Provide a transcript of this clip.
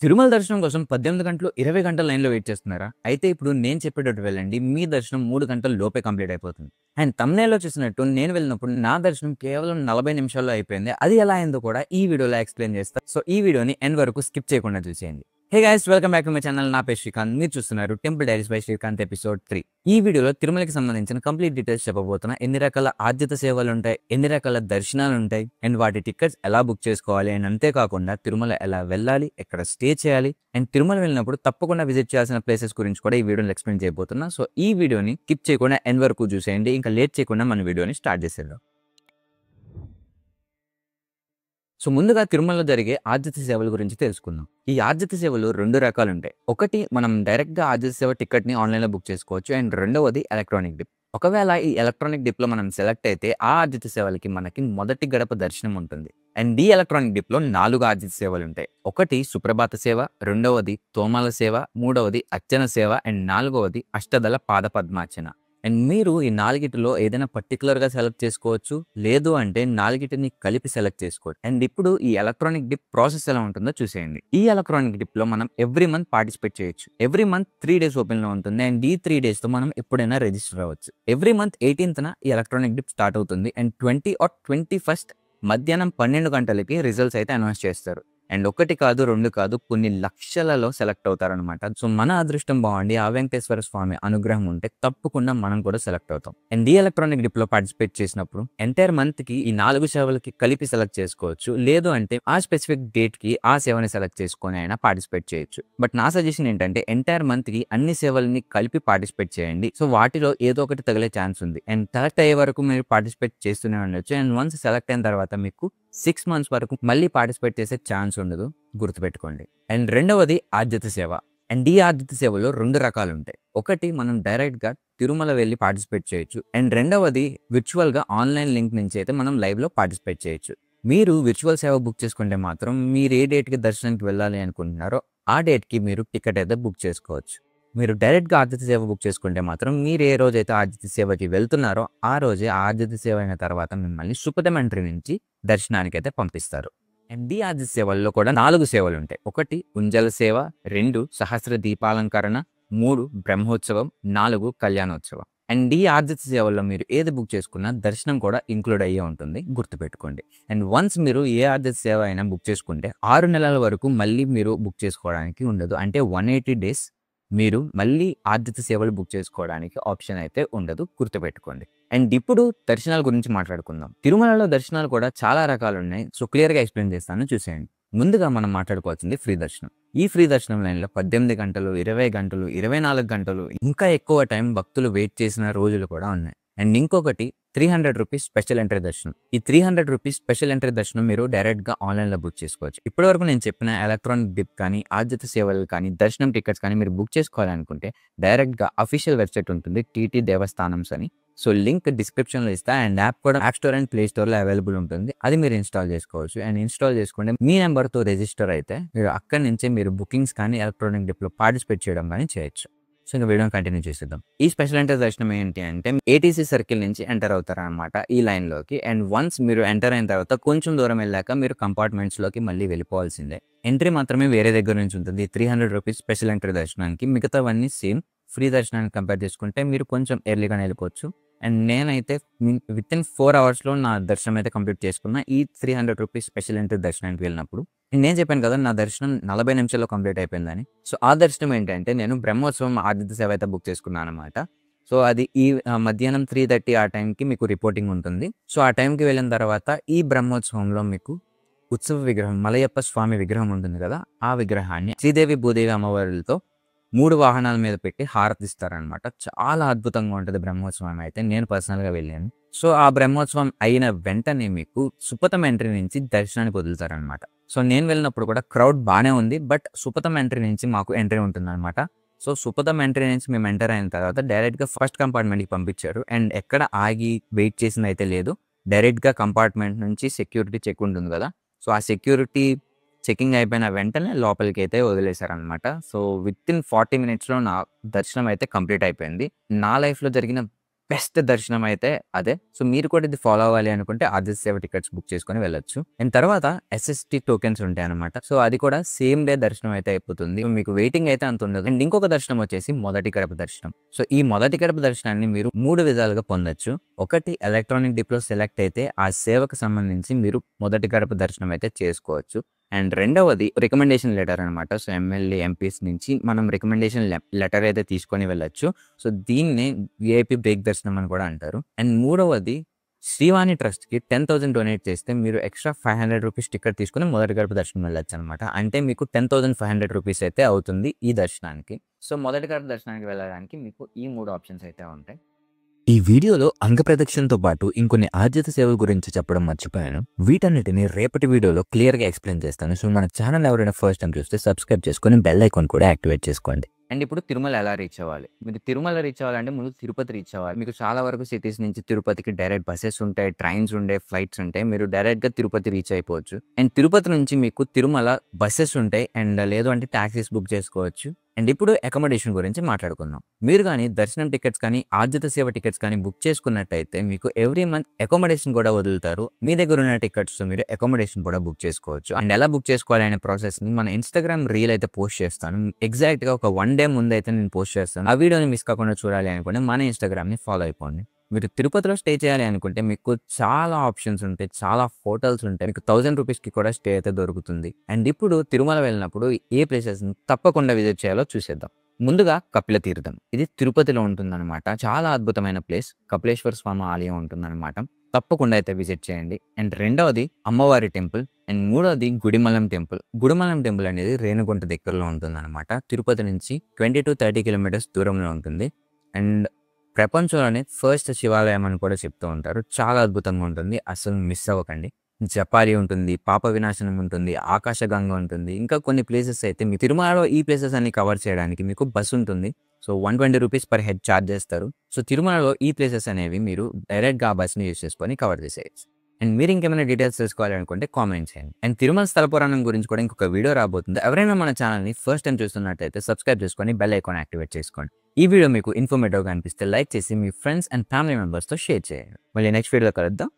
తిరుమల దర్శనం కోసం 18 గంటలు, 20 గంటల లైన్‌లో వెయిట్ చేస్తున్నారా? అయితే ఇప్పుడు నేను చెప్పేటట్టు వెళ్ళండి. మీ దర్శనం 3 గంటల లోపే కంప్లీట్ అయిపోతుంది. అండ్ థంబ్‌నెయిల్‌లో చూసినట్టు నేను వెళ్ళినప్పుడు నా దర్శనం కేవలం 40 నిమిషాల్లో అయిపోయింది. అది ఎలా అయిందో కూడా ఈ వీడియోలో ఎక్స్‌ప్లెయిన్ చేస్తా. సో, ఈ వీడియోని ఎండ్ వరకు స్కిప్ చేయకుండా చూసేయండి. Hey guys! Welcome back to my channel. నా పేరు శ్రీకాంత్. మీరు చూస్తున్నారు temple diaries by Srikanth episode 3. ఈ వీడియోలో తిరుమలకి సంబంధించిన కంప్లీట్ డీటెయిల్స్ చెప్పబోతున్నా. ఎన్ని రకాల ఆర్జిత సేవలుంటాయి, ఎన్ని రకాల దర్శనాలుంటాయి, అండ్ వాటి టికెట్స్ ఎలా బుక్ చేసుకోవాలి, అండ్ అంతే కాకుండా తిరుమల ఎలా వెళ్ళాలి, ఎక్కడ స్టే చేయాలి, అండ్ తిరుమల వెళ్ళినప్పుడు తప్పకుండా విజిట్ చేయాల్సిన ప్లేసెస్ గురించి కూడా ఈ వీడియోలో ఎక్స్‌ప్లెయిన్ చేయబోతున్నా. సో, ఈ వీడియోని స్కిప్ చేయకుండా ఎండ్ వరకు చూసేయండి. ఇంకా లేట్ చేయకుండా మన వీడియోని స్టార్ట్ చేసేద్దాం. సో, ముందుగా తిరుమలలో జరిగే ఆర్జిత సేవల గురించి తెలుసుకుందాం. ఈ ఆర్జిత సేవలు 2 రకాలుంటాయి. ఒకటి మనం డైరెక్ట్‌గా ఆర్జిత సేవ టికెట్‌ని ఆన్‌లైన్‌లో బుక్ చేసుకోవచ్చు. అండ్ రెండవది ఎలక్ట్రానిక్ డిప్. ఒకవేళ ఈ ఎలక్ట్రానిక్ డిప్‌లో మనం సెలెక్ట్ అయితే ఆ ఆర్జిత సేవలకి మనకి మొదటి గడప దర్శనం ఉంటుంది. అండ్ ఈ ఎలక్ట్రానిక్ డిప్‌లో 4 ఆర్జిత సేవలుంటాయి. ఒకటి సుప్రభాత సేవ, రెండవది తోమాల సేవ, మూడవది అర్చన సేవ, అండ్ నాలుగవది అష్టదళ పాద పద్మార్చన. అండ్ మీరు ఈ నాలుగిటిలో ఏదైనా పర్టిక్యులర్‌గా సెలెక్ట్ చేసుకోవచ్చు. లేదు అంటే నాలుగిటిని కలిపి సెలెక్ట్ చేసుకోవచ్చు. అండ్ ఇప్పుడు ఈ ఎలక్ట్రానిక్ డిప్ ప్రాసెస్ ఎలా ఉంటుందో చూసేయండి. ఈ ఎలక్ట్రానిక్ డిప్‌లో మనం ఎవ్రీ మంత్ పార్టిసిపేట్ చేయొచ్చు. ఎవ్రీ మంత్ 3 డేస్ ఓపెన్‌లో ఉంటుంది. అండ్ ఈ 3 డేస్‌తో మనం ఎప్పుడైనా రిజిస్టర్ అవ్వచ్చు. ఎవ్రీ మంత్ 18థ్‌న ఈ ఎలక్ట్రానిక్ డిప్ స్టార్ట్ అవుతుంది. అండ్ 20 ఆర్ 21st మధ్యాహ్నం 12 గంటలకి రిజల్ట్స్ అయితే అనౌన్స్ చేస్తారు. అండ్ 1 కాదు, 2 కాదు, కొన్ని లక్షలలో సెలెక్ట్ అవుతారనమాట. సో, మన అదృష్టం బాగుండి ఆ వెంకటేశ్వర స్వామి అనుగ్రహం ఉంటే తప్పకుండా మనం కూడా సెలెక్ట్ అవుతాం. అండ్ ఈ ఎలక్ట్రానిక్ డిప్‌లో పార్టిసిపేట్ చేసినప్పుడు ఎంటైర్ మంత్‌కి ఈ 4 సేవలకి కలిపి సెలెక్ట్ చేసుకోవచ్చు. లేదు అంటే ఆ స్పెసిఫిక్ డేట్‌కి ఆ సేవని సెలెక్ట్ చేసుకొని అయినా పార్టిసిపేట్ చేయొచ్చు. బట్ నా సజెషన్ ఏంటంటే ఎంటైర్ మంత్‌కి అన్ని సేవలని కలిపి పార్టిసిపేట్ చేయండి. సో, వాటిలో ఏదో ఒకటి తగిలే ఛాన్స్ ఉంది. అండ్ సెలెక్ట్ అయ్యే వరకు మీరు పార్టిసిపేట్ చేస్తూనే ఉండొచ్చు. అండ్ వన్స్ సెలెక్ట్ అయిన తర్వాత మీకు 6 మంత్స్ వరకు మళ్ళీ పార్టిసిపేట్ చేసే ఛాన్స్ ఉండదు. గుర్తుపెట్టుకోండి. అండ్ రెండవది ఆర్జిత సేవ. అండ్ ఈ ఆర్జిత సేవలో 2 రకాలుంటాయి. ఒకటి మనం డైరెక్ట్‌గా తిరుమల వెళ్లి పార్టిసిపేట్ చేయొచ్చు. అండ్ రెండవది విర్చువల్‌గా ఆన్‌లైన్ లింక్ నుంచి అయితే మనం లైవ్‌లో పార్టిసిపేట్ చేయొచ్చు. మీరు విర్చువల్ సేవ బుక్ చేసుకుంటే మాత్రం మీరు ఏ డేట్‌కి దర్శనానికి వెళ్ళాలి అనుకుంటున్నారో ఆ డేట్‌కి మీరు టికెట్ అయితే బుక్ చేసుకోవచ్చు. మీరు డైరెక్ట్‌గా ఆర్జిత సేవ బుక్ చేసుకుంటే మాత్రం మీరు ఏ రోజైతే ఆర్జిత సేవకి వెళ్తున్నారో ఆ రోజే ఆ ఆర్జిత సేవ అయిన తర్వాత మిమ్మల్ని సుపథమంట్రి నుంచి దర్శనానికైతే పంపిస్తారు. అండ్ ఈ ఆర్జిత సేవల్లో కూడా 4 సేవలుంటాయి. ఒకటి ఉంజల సేవ, 2 సహస్ర దీపాలంకరణ, 3 బ్రహ్మోత్సవం, 4 కళ్యాణోత్సవం. అండ్ ఈ ఆర్జిత సేవల్లో మీరు ఏది బుక్ చేసుకున్నా దర్శనం కూడా ఇంక్లూడ్ అయ్యే ఉంటుంది. గుర్తుపెట్టుకోండి. అండ్ వన్స్ మీరు ఏ ఆర్జిత సేవ అయినా బుక్ చేసుకుంటే 6 నెలల వరకు మళ్ళీ మీరు బుక్ చేసుకోవడానికి ఉండదు. అంటే 180 డేస్ మీరు మళ్ళీ ఆర్జిత సేవలు బుక్ చేసుకోవడానికి ఆప్షన్ అయితే ఉండదు. గుర్తుపెట్టుకోండి. అండ్ ఇప్పుడు దర్శనాల గురించి మాట్లాడుకుందాం. తిరుమలలో దర్శనాలు కూడా చాలా రకాలున్నాయి. సో, క్లియర్‌గా ఎక్స్‌ప్లెయిన్ చేస్తాను చూసేయండి. ముందుగా మనం మాట్లాడుకోవాల్సింది ఫ్రీ దర్శనం. ఈ ఫ్రీ దర్శనం లైన్‌లో 18 గంటలు, 20 గంటలు, 24 గంటలు ఇంకా ఎక్కువ టైం భక్తులు వెయిట్ చేసిన రోజులు కూడా ఉన్నాయి. అండ్ ఇంకొకటి రూ. 300 స్పెషల్ ఎంట్రీ దర్శనం. ఈ రూ. 300 స్పెషల్ ఎంట్రీ దర్శనం మీరు డైరెక్ట్‌గా ఆన్‌లైన్‌లో బుక్ చేసుకోవచ్చు. ఇప్పటివరకు నేను చెప్పిన ఎలక్ట్రానిక్ డిప్ కానీ, ఆర్జిత సేవలు కానీ, దర్శనం టికెట్స్ కానీ మీరు బుక్ చేసుకోవాలనుకుంటే డైరెక్ట్‌గా అఫీషియల్ వెబ్‌సైట్ ఉంటుంది. టీటీ దేవస్థానమ్స్ అని. సో, లింక్ డిస్క్రిప్షన్‌లో ఇస్తా. అండ్ యాప్ కూడా యాప్ స్టోర్ అండ్ ప్లే స్టోర్‌లో అవైలబుల్ ఉంటుంది. అది మీరు ఇన్‌స్టాల్ చేసుకోవచ్చు. అండ్ ఇన్‌స్టాల్ చేసుకుంటే మీ నంబర్‌తో రిజిస్టర్ అయితే మీరు అక్కడి నుంచే మీరు బుకింగ్స్ కానీ, ఎలక్ట్రానిక్ డిప్‌లో పార్టిసిపేట్ చేయడం గానీ చేయొచ్చు. సో, ఇంక వీడియోని కంటిన్యూ చేసేద్దాం. ఈ స్పెషల్ ఎంట్రీ దర్శనం ఏంటి అంటే ఏటీసీ సర్కిల్ నుంచి ఎంటర్ అవుతారనమాట ఈ లైన్‌లోకి. అండ్ వన్స్ మీరు ఎంటర్ అయిన తర్వాత కొంచెం దూరం వెళ్ళాక మీరు కంపార్ట్మెంట్స్‌లోకి మళ్ళీ వెళ్ళిపోవాల్సిందే. ఎంట్రీ మాత్రమే వేరే దగ్గర నుంచి ఉంటుంది. రూ. 300 స్పెషల్ ఎంట్రీ దర్శనానికి. మిగతావన్నీ సేమ్. ఫ్రీ దర్శనానికి కంపేర్ చేసుకుంటే మీరు కొంచెం ఎర్లీగానే వెళ్ళిపోవచ్చు. అండ్ నేనైతే వితిన్ 4 అవర్స్‌లో నా దర్శనం అయితే కంప్లీట్ చేసుకున్నా. ఈ రూ. 300 స్పెషల్ ఎంట్రీ దర్శనానికి వెళ్ళినప్పుడు. నేను చెప్పాను కదా! నా దర్శనం 40 నిమిషాల్లో కంప్లీట్ అయిపోయిందని. సో, ఆ దర్శనం ఏంటంటే నేను బ్రహ్మోత్సవం ఆర్జిత సేవ అయితే బుక్ చేసుకున్నాననమాట. సో, అది మధ్యాహ్నం 3:30 ఆ టైంకి మీకు రిపోర్టింగ్ ఉంటుంది. సో, ఆ టైంకి వెళ్ళిన తర్వాత ఈ బ్రహ్మోత్సవంలో మీకు ఉత్సవ విగ్రహం మలయప్ప స్వామి విగ్రహం ఉంటుంది కదా! ఆ విగ్రహాన్ని శ్రీదేవి, భూదేవి అమ్మవార్లతో 3 వాహనాల మీద పెట్టి హారతిస్తారనమాట. చాలా అద్భుతంగా ఉంటది బ్రహ్మోత్సవం అయితే. నేను పర్సనల్‌గా వెళ్ళాను. సో, ఆ బ్రహ్మోత్సవం అయిన వెంటనే మీకు సుపథం ఎంట్రీ నుంచి దర్శనానికి వదులుతారనమాట. సో, నేను వెళ్ళినప్పుడు కూడా క్రౌడ్ బానే ఉంది. బట్ సుపథం ఎంట్రీ నుంచి మాకు ఎంట్రీ ఉంటుందనమాట. సో, సుపథం ఎంట్రీ నుంచి మేము ఎంటర్ అయిన తర్వాత డైరెక్ట్‌గా ఫస్ట్ కంపార్ట్మెంట్‌కి పంపించారు. అండ్ ఎక్కడ ఆగి వెయిట్ చేసిందయితే లేదు. డైరెక్ట్‌గా కంపార్ట్మెంట్ నుంచి సెక్యూరిటీ చెక్ ఉంటుంది గదా! సో, ఆ సెక్యూరిటీ చెకింగ్ అయిపోయిన వెంటనే లోపలికైతే వదిలేసారనమాట. సో, వితిన్ 40 మినిట్స్‌లో నా దర్శనం అయితే కంప్లీట్ అయిపోయింది. నా లైఫ్‌లో జరిగిన బెస్ట్ దర్శనం అయితే అదే. సో, మీరు కూడా ఇది ఫాలో అవ్వాలి అనుకుంటే ఆదిత్య సేవ టికెట్స్ బుక్ చేసుకొని వెళ్ళొచ్చు. అండ్ తర్వాత ఎస్ఎస్‌టి టోకెన్స్ ఉంటాయన్నమాట. సో, అది కూడా సేమ్ డే దర్శనం అయితే అయిపోతుంది. సో, మీకు వెయిటింగ్ అయితే అంత ఉండదు. అండ్ ఇంకొక దర్శనం వచ్చేసి మొదటి గడప దర్శనం. సో, ఈ మొదటి గడప దర్శనాన్ని మీరు 3 విధాలుగా పొందొచ్చు. ఒకటి ఎలక్ట్రానిక్ డిప్‌లో సెలెక్ట్ అయితే ఆ సేవకు సంబంధించి మీరు మొదటి గడప దర్శనం అయితే చేసుకోవచ్చు. అండ్ రెండవది రికమెండేషన్ లెటర్ అనమాట. సో, ఎమ్మెల్యే, ఎంపీస్ నుంచి మనం రికమెండేషన్ లెటర్ అయితే తీసుకొని వెళ్ళొచ్చు. సో, దీన్నే వీఐపీ బ్రేక్ దర్శనం అని కూడా అంటారు. అండ్ మూడవది శ్రీవాణి ట్రస్ట్‌కి 10,000 డొనేట్ చేస్తే మీరు ఎక్స్‌ట్రా ₹500 టికెట్ తీసుకొని మొదటి గడప దర్శనం వెళ్ళొచ్చనమాట. అంటే మీకు ₹10,500 అయితే అవుతుంది ఈ దర్శనానికి. సో, మొదటి గడప దర్శనానికి వెళ్ళడానికి మీకు ఈ 3 ఆప్షన్స్ అయితే ఉంటాయి. ఈ వీడియోలో అంగప్రదక్షిణతో పాటు ఇంకొన్ని ఆర్జిత సేవల గురించి చెప్పడం మర్చిపోయాను. వీటన్నిటిని రేపటి వీడియోలో క్లియర్‌గా ఎక్స్‌ప్లెయిన్ చేస్తాను. సో, మన ఛానల్ ఎవరైనా ఫస్ట్ టైమ్ చూస్తే సబ్స్క్రైబ్ చేసుకొని బెల్ ఐకాన్ కూడా యాక్టివేట్ చేసుకోండి. అండ్ ఇప్పుడు తిరుమల ఎలా రీచ్ అవ్వాలి? మీరు తిరుమల రీచ్ అవ్వాలంటే ముందు తిరుపతి రీచ్ అవ్వాలి. మీకు చాలా వరకు సిటీస్ నుంచి తిరుపతికి డైరెక్ట్ బసెస్ ఉంటాయి, ట్రైన్స్ ఉంటాయి, ఫ్లైట్స్ ఉంటాయి. మీరు డైరెక్ట్‌గా తిరుపతి రీచ్ అయిపోవచ్చు. అండ్ తిరుపతి నుంచి మీకు తిరుమల బసెస్ ఉంటాయి. అండ్ లేదు అంటే టాక్సీస్ బుక్ చేసుకోవచ్చు. అండ్ ఇప్పుడు అకామిడేషన్ గురించి మాట్లాడుకుందాం. మీరు గాని దర్శనం టికెట్స్ కానీ, ఆర్జిత సేవ టికెట్స్ కానీ బుక్ చేసుకున్నట్టయితే మీకు ఎవ్రీ మంత్ అకామిడేషన్ కూడా వదులుతారు. మీ దగ్గర ఉన్న టికెట్స్‌తో మీరు అకామిడేషన్ కూడా బుక్ చేసుకోవచ్చు. అండ్ ఎలా బుక్ చేసుకోవాలి అనే ప్రాసెస్‌ని మన ఇన్‌స్టాగ్రామ్ రీల్ అయితే పోస్ట్ చేస్తాను. ఎగ్జాక్ట్‌గా ఒక 1 డే ముందైతే నేను పోస్ట్ చేస్తాను. ఆ వీడియోని మిస్ కాకుండా చూడాలి అనుకుంటే మన ఇన్‌స్టాగ్రామ్‌ని ఫాలో అయిపోండి. మీరు తిరుపతిలో స్టే చేయాలి అనుకుంటే మీకు చాలా ఆప్షన్స్ ఉంటాయి. చాలా హోటల్స్ ఉంటాయి. మీకు ₹1000కి కూడా స్టే అయితే దొరుకుతుంది. అండ్ ఇప్పుడు తిరుమల వెళ్ళినప్పుడు ఏ ప్లేసెస్‌ని తప్పకుండా విజిట్ చేయాలో చూసేద్దాం. ముందుగా కపిల తీర్థం. ఇది తిరుపతిలో ఉంటుందన్నమాట. చాలా అద్భుతమైన ప్లేస్. కపిలేశ్వర స్వామి ఆలయం ఉంటుందన్నమాట. తప్పకుండా అయితే విజిట్ చేయండి. అండ్ రెండవది అమ్మవారి టెంపుల్. అండ్ మూడవది గుడిమల్లం టెంపుల్. గుడిమల్లం టెంపుల్ అనేది రేణిగుంట దగ్గరలో ఉంటుందన్నమాట. తిరుపతి నుంచి 20-30 కిలోమీటర్స్ దూరంలో ఉంటుంది. అండ్ ప్రపంచంలోనే ఫస్ట్ శివాలయం అని కూడా చెప్తూ ఉంటారు. చాలా అద్భుతంగా ఉంటుంది. అసలు మిస్ అవ్వకండి. జపాలి ఉంటుంది, పాప వినాశనం ఉంటుంది, ఆకాశగంగ ఉంటుంది. ఇంకా కొన్ని ప్లేసెస్ అయితే మీ తిరుమలలో ఈ ప్లేసెస్ అన్ని కవర్ చేయడానికి మీకు బస్ ఉంటుంది. సో, ₹120 పర్ హెడ్ చార్జ్ చేస్తారు. సో, తిరుమలలో ఈ ప్లేసెస్ అనేవి మీరు డైరెక్ట్‌గా ఆ బస్‌ని యూజ్ చేసుకొని కవర్ చేసేయొచ్చు. అండ్ మీరు ఇంకేమైనా డీటెయిల్స్ తెలుసుకోవాలి అనుకుంటే కామెంట్ చేయండి. అండ్ తిరుమల స్థల పురాణం గురించి కూడా ఇంకొక వీడియో రాబోతుంది. ఎవరైనా మన ఛానల్‌ని ఫస్ట్ టైం చూస్తున్నట్టయితే సబ్స్క్రైబ్ చేసుకొని బెల్ ఐకాన్ యాక్టివేట్ చేసుకోండి. ఈ వీడియో మీకు ఇన్ఫర్మేటివ్‌గా అనిపిస్తే లైక్ చేసి మీ ఫ్రెండ్స్ అండ్ ఫ్యామిలీ మెంబర్స్‌తో షేర్ చేయండి. మళ్ళీ నెక్స్ట్ వీడియోలో కలుద్దాం.